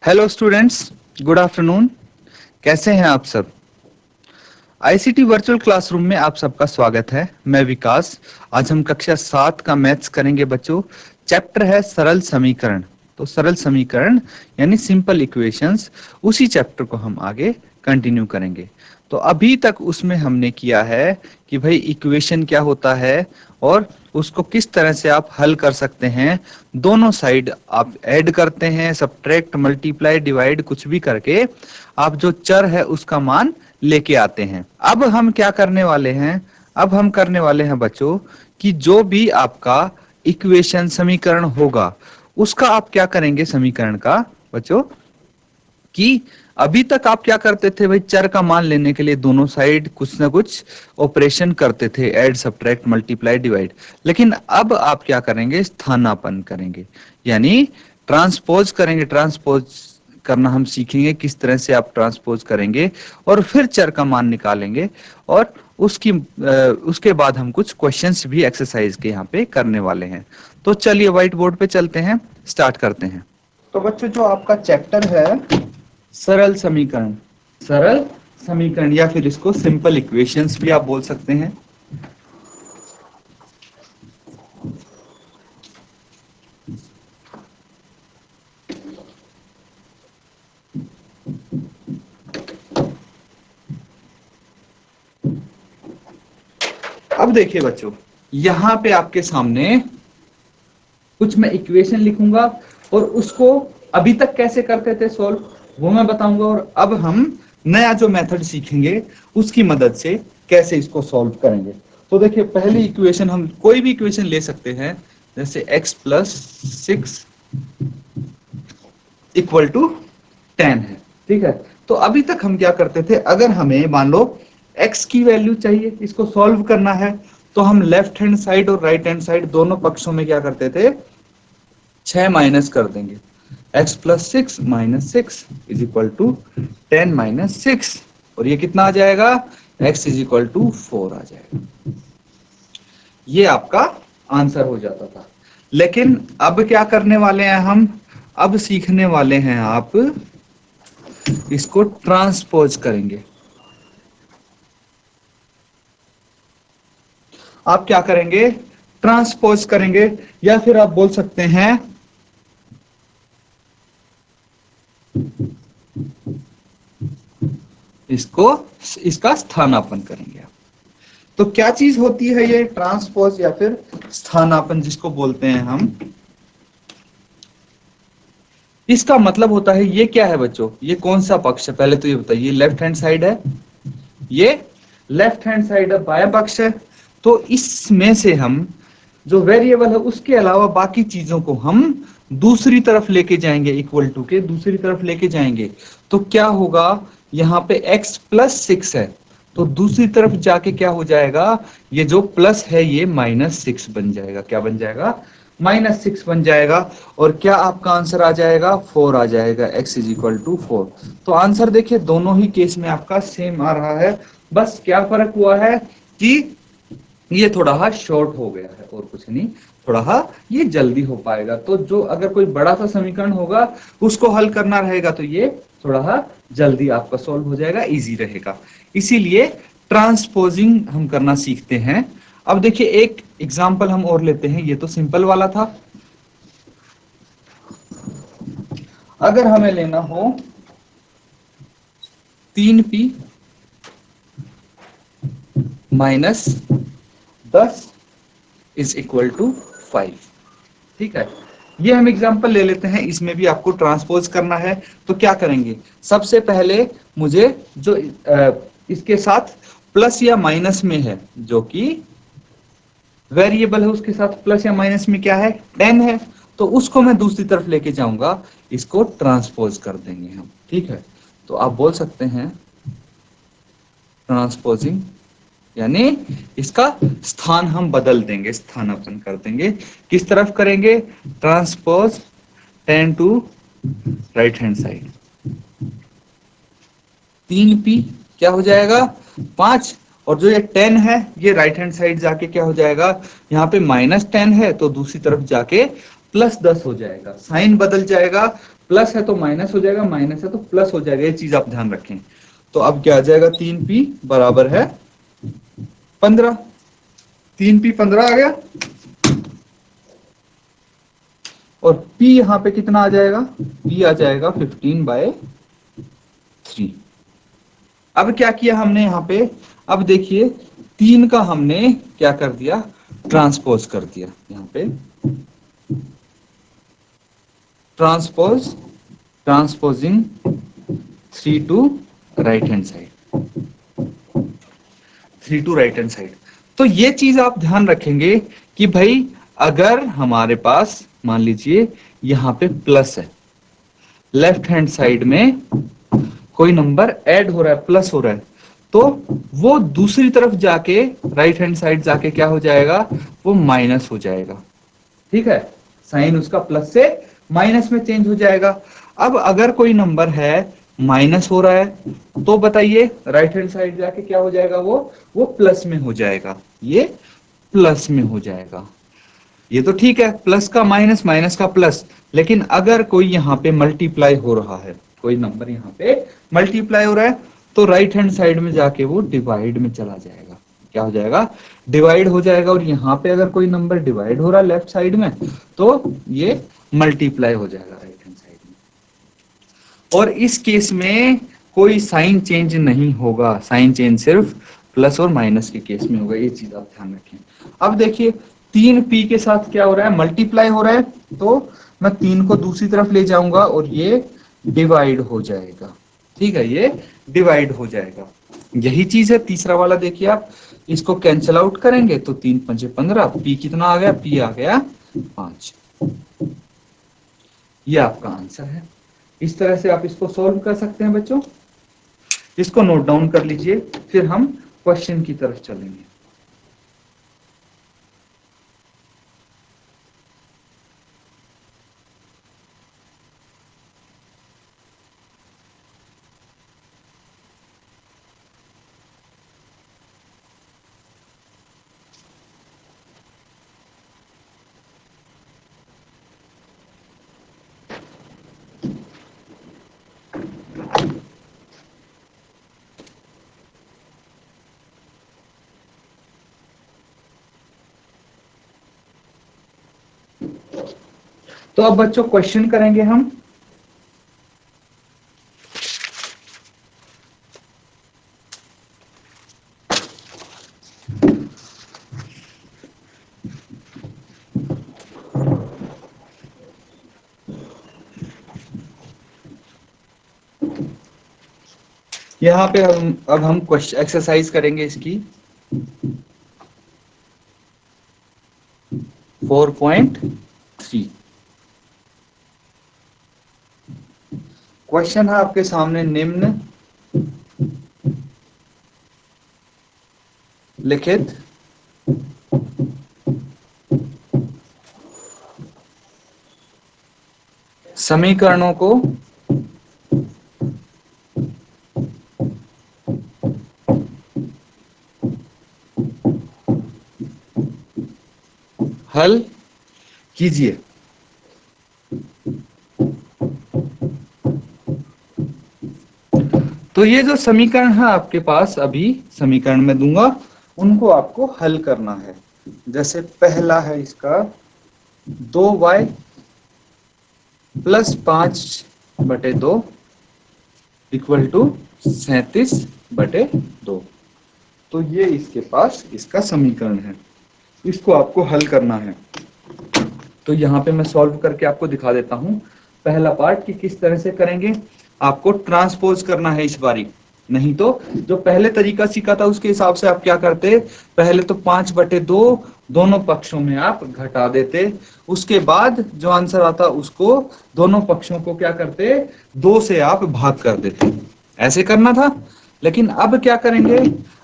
Hello students, good afternoon. कैसे हैं आप सब? आईसीटी वर्चुअल क्लासरूम में आप सबका स्वागत है। मैं विकास। आज हम कक्षा 7 का मैथ्स करेंगे बच्चों। चैप्टर है सरल समीकरण। तो सरल समीकरण यानी सिंपल इक्वेशंस, उसी चैप्टर को हम आगे कंटिन्यू करेंगे। तो अभी तक उसमें हमने किया है कि भाई इक्वेशन क्या होता है और उसको किस तरह से आप हल कर सकते हैं। दोनों साइड आप ऐड करते हैं, सब्ट्रैक्ट, मल्टीप्लाई, डिवाइड कुछ भी करके आप जो चर है उसका मान लेके आते हैं। अब हम क्या करने वाले हैं? अब हम करने वाले हैं बच्चों कि जो भी आपका इक्वेशन समीकरण होगा उसका आप क्या करेंगे समीकरण का बच्चों कि अभी तक आप क्या करते थे भाई, चर का मान लेने के लिए दोनों साइड कुछ ना कुछ ऑपरेशन करते थे, ऐड, सब्ट्रैक्ट, मल्टीप्लाई, डिवाइड। लेकिन अब आप क्या करेंगे? स्थानापन्न करेंगे, यानी ट्रांसपोज करेंगे। ट्रांसपोज करना हम सीखेंगे, किस तरह से आप ट्रांसपोज करेंगे और फिर चर का मान निकालेंगे। और उसके बाद हम कुछ क्वेश्चंस भी एक्सरसाइज के यहाँ पे करने वाले हैं। तो चलिए व्हाइट बोर्ड पे चलते हैं, स्टार्ट करते हैं। तो बच्चों जो आपका चैप्टर है सरल समीकरण, सरल समीकरण या फिर इसको सिंपल इक्वेशंस भी आप बोल सकते हैं। अब देखिए बच्चों, यहां पे आपके सामने कुछ मैं इक्वेशन लिखूंगा और उसको अभी तक कैसे करते थे सॉल्व वो मैं बताऊंगा, और अब हम नया जो मेथड सीखेंगे उसकी मदद से कैसे इसको सॉल्व करेंगे। तो देखिए, पहली इक्वेशन हम कोई भी इक्वेशन ले सकते हैं, जैसे x+6 इक्वल टू 10 है। ठीक है, तो अभी तक हम क्या करते थे, अगर हमें मान लो x की वैल्यू चाहिए, इसको सॉल्व करना है, तो हम लेफ्ट हैंड साइड और राइट हैंड साइड दोनों पक्षों में क्या करते थे, 6 माइनस कर देंगे। x+6 -6 is equal to 10 minus 6, और ये कितना आ जाएगा, x इज इक्वल टू 4 आ जाएगा। ये आपका आंसर हो जाता था। लेकिन अब क्या करने वाले हैं हम? अब सीखने वाले हैं आप इसको ट्रांसपोज करेंगे। आप क्या करेंगे? ट्रांसपोज करेंगे, या फिर आप बोल सकते हैं इसका स्थानापन्न करेंगे आप। तो क्या चीज होती है ये ट्रांसपोज या फिर स्थानापन्न जिसको बोलते हैं हम? इसका मतलब होता है, ये क्या है बच्चों, ये कौन सा पक्ष है? पहले तो ये बताइए, लेफ्ट हैंड साइड है, ये लेफ्ट हैंड साइड है, बायां पक्ष है। तो इसमें से हम जो वेरिएबल है उसके अलावा बाकी चीजों को हम दूसरी तरफ लेके जाएंगे, इक्वल टू के दूसरी तरफ लेके जाएंगे। तो क्या होगा, यहाँ पे x+6 है, तो दूसरी तरफ जाके क्या हो जाएगा, ये जो प्लस है ये -6 बन जाएगा। क्या बन जाएगा? -6 बन जाएगा। और क्या आपका आंसर आ जाएगा? 4 आ जाएगा, x इज इक्वल टू 4। तो आंसर देखिए दोनों ही केस में आपका सेम आ रहा है, बस क्या फर्क हुआ है कि ये थोड़ा शॉर्ट हो गया है, और कुछ नहीं, थोड़ा ये जल्दी हो पाएगा। तो जो अगर कोई बड़ा सा समीकरण होगा उसको हल करना रहेगा तो ये थोड़ा जल्दी आपका सॉल्व हो जाएगा, इजी रहेगा। इसीलिए ट्रांसपोजिंग हम करना सीखते हैं। अब देखिए एक एग्जांपल हम और लेते हैं, ये तो सिंपल वाला था। अगर हमें लेना हो 3p minus 10 is equal to 5। ठीक है, ये हम एग्जांपल ले लेते हैं, इसमें भी आपको ट्रांसपोज करना है। तो क्या करेंगे, सबसे पहले मुझे जो इसके साथ प्लस या माइनस में है, जो कि वेरिएबल है उसके साथ प्लस या माइनस में क्या है, 10 है, तो उसको मैं दूसरी तरफ लेके जाऊंगा, इसको ट्रांसपोज कर देंगे हम। ठीक है, तो आप बोल सकते हैं ट्रांसपोजिंग, यानी इसका स्थान हम बदल देंगे, स्थानापन्न कर देंगे। किस तरफ करेंगे? Transpose 10 to right hand side. 3p क्या हो जाएगा, 5, और जो ये 10 है ये राइट हैंड साइड जाके क्या हो जाएगा, यहाँ पे -10 है तो दूसरी तरफ जाके +10 हो जाएगा, साइन बदल जाएगा, प्लस है तो माइनस हो जाएगा, माइनस है तो प्लस हो जाएगा, ये चीज आप ध्यान रखें। तो अब क्या आ जाएगा, 3p बराबर है 15, 3p 15 आ गया, और p यहां पे कितना आ जाएगा, p आ जाएगा 15/3। अब क्या किया हमने यहाँ पे, अब देखिए 3 का हमने क्या कर दिया, ट्रांसपोज कर दिया, यहाँ पे transpose, transposing 3 to right hand side, 3 to right hand side. तो ये चीज आप ध्यान रखेंगे कि भाई अगर हमारे पास मान लीजिए यहाँ पे प्लस है, लेफ्ट हैंड साइड में कोई नंबर ऐड हो रहा है, प्लस हो रहा है, तो वो दूसरी तरफ जाके राइट हैंड साइड जाके क्या हो जाएगा, वो माइनस हो जाएगा। ठीक है, साइन उसका प्लस से माइनस में चेंज हो जाएगा। अब अगर कोई नंबर है माइनस हो रहा है, तो बताइए राइट हैंड साइड जाके क्या हो जाएगा, वो प्लस में हो जाएगा, ये प्लस में हो जाएगा। ये तो ठीक है, प्लस का माइनस, माइनस का प्लस, लेकिन अगर कोई यहाँ पे मल्टीप्लाई हो रहा है, कोई नंबर यहाँ पे मल्टीप्लाई हो रहा है, तो राइट हैंड साइड में जाके वो डिवाइड में चला जाएगा, क्या हो जाएगा, डिवाइड हो जाएगा। और यहाँ पे अगर कोई नंबर डिवाइड हो रहा है लेफ्ट साइड में, तो ये मल्टीप्लाई हो जाएगा राइट हैंड साइड में। और इस केस में कोई साइन चेंज नहीं होगा, साइन चेंज सिर्फ प्लस और माइनस के केस में होगा, ये चीज आप ध्यान रखें। अब देखिए 3p के साथ क्या हो रहा है, मल्टीप्लाई हो रहा है, तो मैं 3 को दूसरी तरफ ले जाऊंगा और ये डिवाइड हो जाएगा। ठीक है, ये डिवाइड हो जाएगा। यही चीज है तीसरा वाला, देखिए आप इसको कैंसिल आउट करेंगे तो 3 पंचे 15, p कितना आ गया, p आ गया 5। ये आपका आंसर है। इस तरह से आप इसको सॉल्व कर सकते हैं बच्चों। इसको नोट डाउन कर लीजिए, फिर हम क्वेश्चन की तरफ चलेंगे। तो अब बच्चों क्वेश्चन करेंगे हम। यहाँ पे हम क्वेश्चन एक्सरसाइज करेंगे इसकी 4.3। क्वेश्चन है आपके सामने, निम्न लिखित समीकरणों को हल कीजिए। तो ये जो समीकरण है आपके पास, अभी समीकरण में दूंगा, उनको आपको हल करना है। जैसे पहला है इसका 2y + 5/2 इक्वल टू 37/2। तो ये इसके पास इसका समीकरण है, इसको आपको हल करना है। तो यहाँ पे मैं सॉल्व करके आपको दिखा देता हूँ। पहला पार्ट कि किस तरह से करेंगे, आपको ट्रांसपोज करना है इस बारी, नहीं तो जो पहले तरीका सीखा था उसके हिसाब से आप क्या करते, पहले तो 5/2 दोनों पक्षों में आप घटा देते, उसके बाद जो आंसर आता उसको दोनों पक्षों को क्या करते, 2 से आप भाग कर देते, ऐसे करना था। लेकिन अब क्या करेंगे,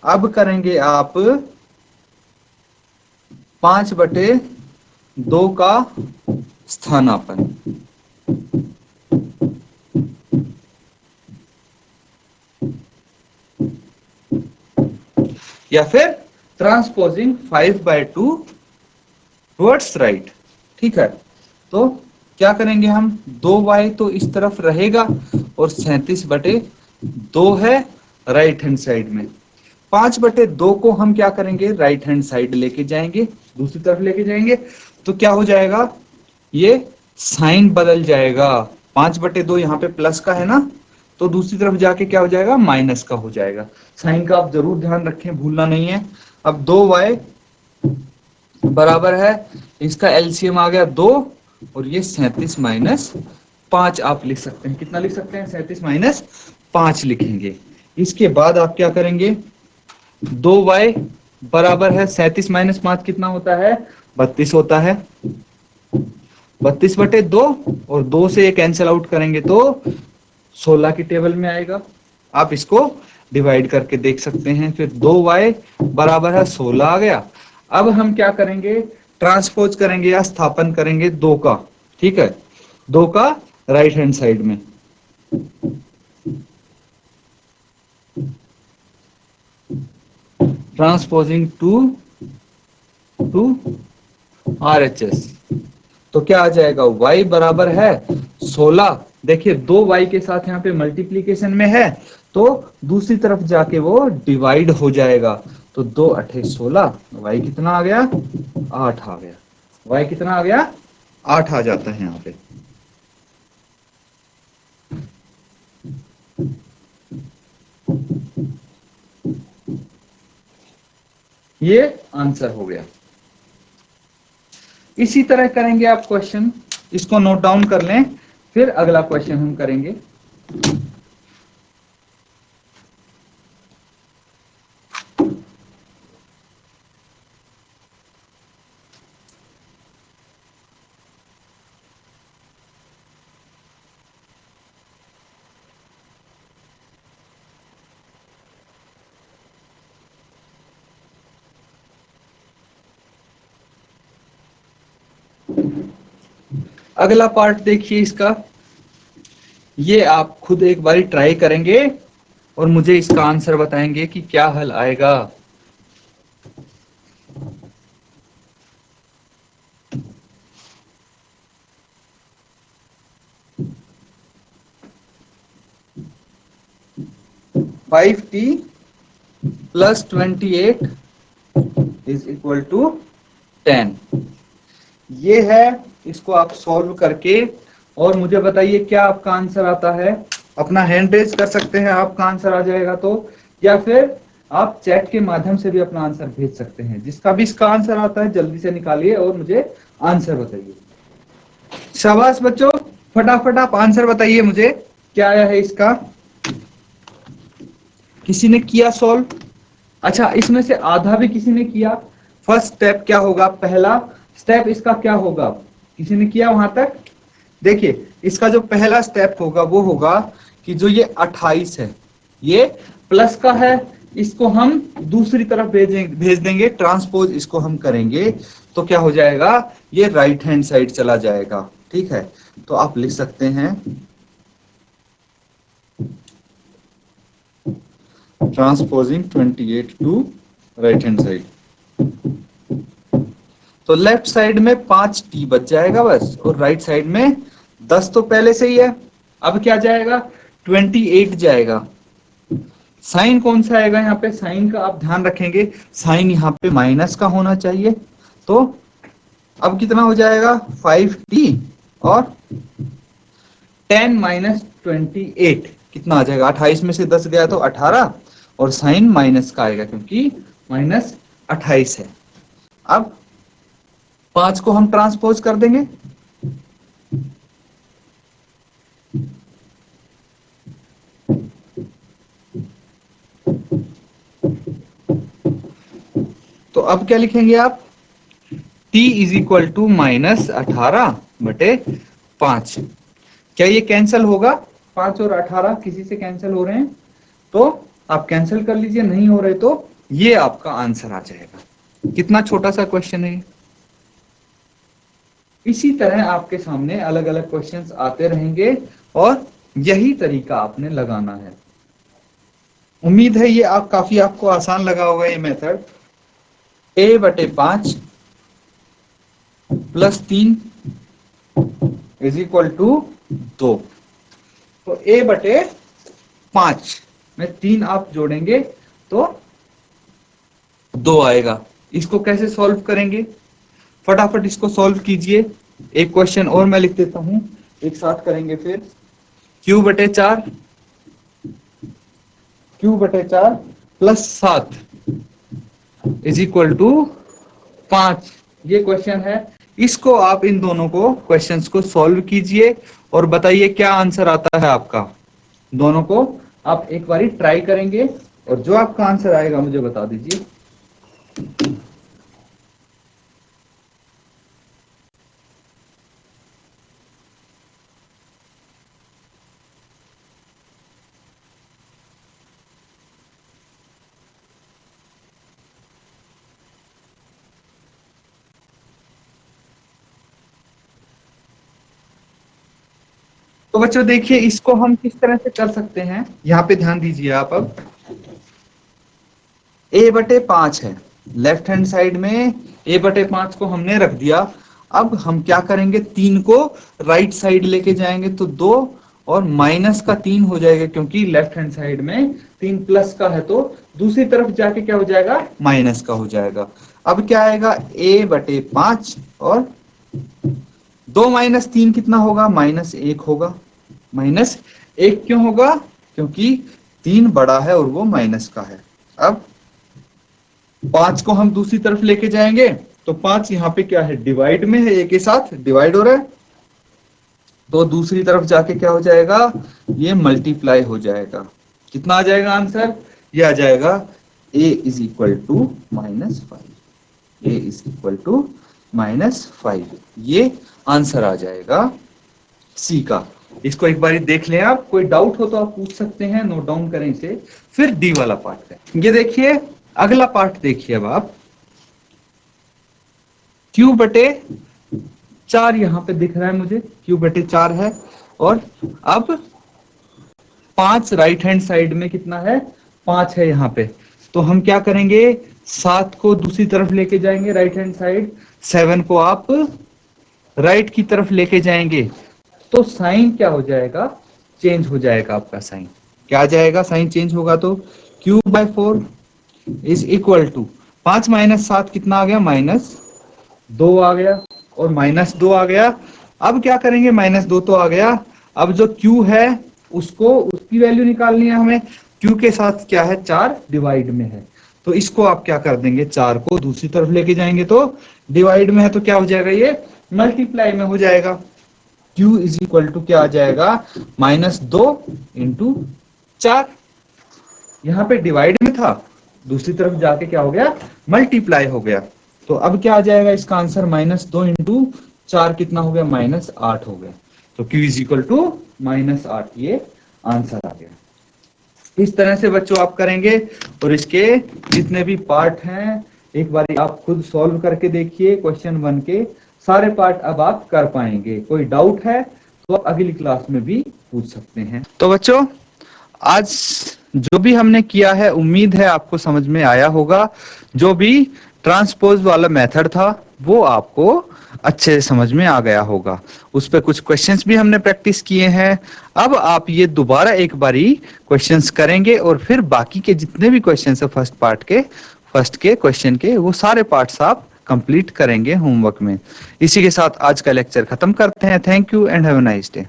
अब करेंगे आप 5/2 का स्थानापन्न, या फिर ट्रांसपोजिंग 5/2 टुवर्ड्स राइट। ठीक है, तो क्या करेंगे हम, 2y तो इस तरफ रहेगा और 37/2 है राइट हैंड साइड में। 5/2 को हम क्या करेंगे, राइट हैंड साइड लेके जाएंगे, दूसरी तरफ लेके जाएंगे, तो क्या हो जाएगा, ये साइन बदल जाएगा। 5/2 यहाँ पे प्लस का है ना, तो दूसरी तरफ जाके क्या हो जाएगा, माइनस का हो जाएगा। साइन का आप जरूर ध्यान रखें, भूलना नहीं है। अब 2y बराबर है, इसका एलसीएम आ गया 2, और ये 37-5 आप लिख सकते हैं। कितना लिख सकते हैं, 37-5 लिखेंगे। इसके बाद आप क्या करेंगे, 2y बराबर है 37-5 कितना होता है, 32 होता है। 32/2 और 2 से ये कैंसिल आउट करेंगे तो 16 की टेबल में आएगा। आप इसको डिवाइड करके देख सकते हैं। फिर 2y बराबर है 16 आ गया। अब हम क्या करेंगे, ट्रांसपोज करेंगे या स्थापन करेंगे 2 का, ठीक है, 2 का राइट हैंड साइड में। ट्रांसपोजिंग टू RHS, तो क्या आ जाएगा, y बराबर है 16। देखिए 2y के साथ यहाँ पे मल्टीप्लीकेशन में है, तो दूसरी तरफ जाके वो डिवाइड हो जाएगा। तो 2 8 16, y कितना आ गया, 8 आ गया। y कितना आ गया, 8 आ जाता है यहाँ पे। ये आंसर हो गया। इसी तरह करेंगे आप क्वेश्चन, इसको नोट डाउन कर लें, फिर अगला क्वेश्चन हम करेंगे। अगला पार्ट देखिए इसका, ये आप खुद एक बारी ट्राई करेंगे और मुझे इसका आंसर बताएंगे कि क्या हल आएगा। Five t plus 28 is equal to 10। ये है, इसको आप सॉल्व करके और मुझे बताइए क्या आपका आंसर आता है। अपना हैंड रेज कर सकते हैं, आपका आंसर आ जाएगा तो, या फिर आप चैट के माध्यम से भी अपना आंसर भेज सकते हैं। जिसका भी इसका आंसर आता है जल्दी से निकालिए और मुझे आंसर बताइए। शाबाश बच्चों, फटाफट आप आंसर बताइए मुझे, क्या आया है इसका। किसी ने किया सॉल्व? अच्छा, इसमें से आधा भी किसी ने किया। फर्स्ट स्टेप क्या होगा, पहला स्टेप इसका क्या होगा, किसी ने किया वहां तक? देखिए इसका जो पहला स्टेप होगा वो होगा कि जो ये 28 है, ये प्लस का है, इसको हम दूसरी तरफ भेज देंगे, ट्रांसपोज इसको हम करेंगे, तो क्या हो जाएगा, ये राइट हैंड साइड चला जाएगा। ठीक है, तो आप लिख सकते हैं transposing 28 to right hand side. तो लेफ्ट साइड में 5t बच जाएगा बस, और राइट साइड में 10 तो पहले से ही है। अब क्या जाएगा, 28 जाएगा। साइन कौन सा आएगा यहाँ पे, साइन का आप ध्यान रखेंगे, साइन यहाँ पे माइनस का होना चाहिए। तो अब कितना हो जाएगा, 5t और 10 माइनस 28 कितना आ जाएगा, 28 में से 10 गया तो 18, और साइन माइनस का आएगा क्योंकि माइनस 28 है। अब 5 को हम ट्रांसपोज कर देंगे, तो अब क्या लिखेंगे आप, t is equal to minus 18/5। क्या ये कैंसिल होगा, 5 और 18 किसी से कैंसिल हो रहे हैं तो आप कैंसिल कर लीजिए, नहीं हो रहे तो ये आपका आंसर आ जाएगा। कितना छोटा सा क्वेश्चन है। इसी तरह आपके सामने अलग अलग क्वेश्चंस आते रहेंगे और यही तरीका आपने लगाना है। उम्मीद है ये आप काफी आपको आसान लगा होगा ये method. a/5 + 3 is equal to 2। तो a बटे 5 में 3 आप जोड़ेंगे तो 2 आएगा। इसको कैसे सॉल्व करेंगे? फटाफट इसको सॉल्व कीजिए। एक क्वेश्चन और मैं लिख देता हूं, एक साथ करेंगे फिर। q बटे 4 प्लस 7 इज इक्वल टू 5। ये क्वेश्चन है। इसको आप इन दोनों को क्वेश्चंस को सॉल्व कीजिए और बताइए क्या आंसर आता है आपका। दोनों को आप एक बारी ट्राई करेंगे और जो आपका आंसर आएगा मुझे बता दीजिए। तो बच्चों देखिए, इसको हम किस तरह से कर सकते हैं, यहाँ पे ध्यान दीजिए आप। अब a बटे 5 है, लेफ्ट हैंड साइड में a बटे 5 को हमने रख दिया। अब हम क्या करेंगे, 3 को राइट साइड लेके जाएंगे तो 2 और माइनस का 3 हो जाएगा, क्योंकि लेफ्ट हैंड साइड में 3 प्लस का है तो दूसरी तरफ जाके क्या हो जाएगा, माइनस का हो जाएगा। अब क्या आएगा, a बटे 5 और 2 माइनस 3 कितना होगा, -1 होगा। -1 क्यों होगा, क्योंकि 3 बड़ा है और वो माइनस का है। अब 5 को हम दूसरी तरफ लेके जाएंगे तो 5 यहाँ पे क्या है, डिवाइड में है, a के साथ डिवाइड हो रहा है, तो दूसरी तरफ जाके क्या हो जाएगा, ये मल्टीप्लाई हो जाएगा। कितना आ जाएगा आंसर, ये आ जाएगा a is equal to -5। a is equal to -5, ये आंसर आ जाएगा सी का। इसको एक बार देख लें आप, कोई डाउट हो तो आप पूछ सकते हैं, नोट डाउन करें इसे। फिर डी वाला पार्ट है, ये देखिए अगला पार्ट देखिए। अब आप q बटे 4 यहां पे दिख रहा है मुझे, q बटे 4 है, और अब 5 राइट हैंड साइड में कितना है, 5 है यहाँ पे। तो हम क्या करेंगे, 7 को दूसरी तरफ लेके जाएंगे राइट हैंड साइड, 7 को आप राइट की तरफ लेके जाएंगे तो साइन क्या हो जाएगा, चेंज हो जाएगा आपका साइन। क्या आ जाएगा, साइन चेंज होगा तो q/4 is equal to 5 minus 7 कितना आ गया, -2 आ गया, और -2 आ गया। अब क्या करेंगे, -2 तो आ गया, अब जो q है उसको, उसकी वैल्यू निकालनी है हमें। q के साथ क्या है, 4 डिवाइड में है, तो इसको आप क्या कर देंगे, 4 को दूसरी तरफ लेके जाएंगे तो डिवाइड में है तो क्या हो जाएगा, ये मल्टीप्लाई में हो जाएगा। q इज इक्वल टू क्या आ जाएगा, -2 इंटू 4। यहाँ पे डिवाइड में था, दूसरी तरफ जाके क्या हो गया, मल्टीप्लाई हो गया। तो अब क्या आ जाएगा इसका आंसर, -2 इंटू 4 कितना हो गया, -8 हो गया। तो q इज इक्वल टू -8, ये आंसर आ गया। इस तरह से बच्चों आप करेंगे, और इसके जितने भी पार्ट हैं एक बार आप खुद सॉल्व करके देखिए। क्वेश्चन 1 के सारे पार्ट अब आप कर पाएंगे। कोई डाउट है तो आप अगली क्लास में भी पूछ सकते हैं। तो बच्चों आज जो भी हमने किया है, उम्मीद है आपको समझ में आया होगा। जो भी ट्रांसपोज वाला मेथड था वो आपको अच्छे से समझ में आ गया होगा। उस पर कुछ क्वेश्चंस भी हमने प्रैक्टिस किए हैं। अब आप ये दोबारा एक बारी क्वेश्चंस करेंगे और फिर बाकी के जितने भी क्वेश्चंस है फर्स्ट पार्ट के, फर्स्ट के क्वेश्चन के, वो सारे पार्ट्स आप कंप्लीट करेंगे होमवर्क में। इसी के साथ आज का लेक्चर खत्म करते हैं। Thank you and have a nice day.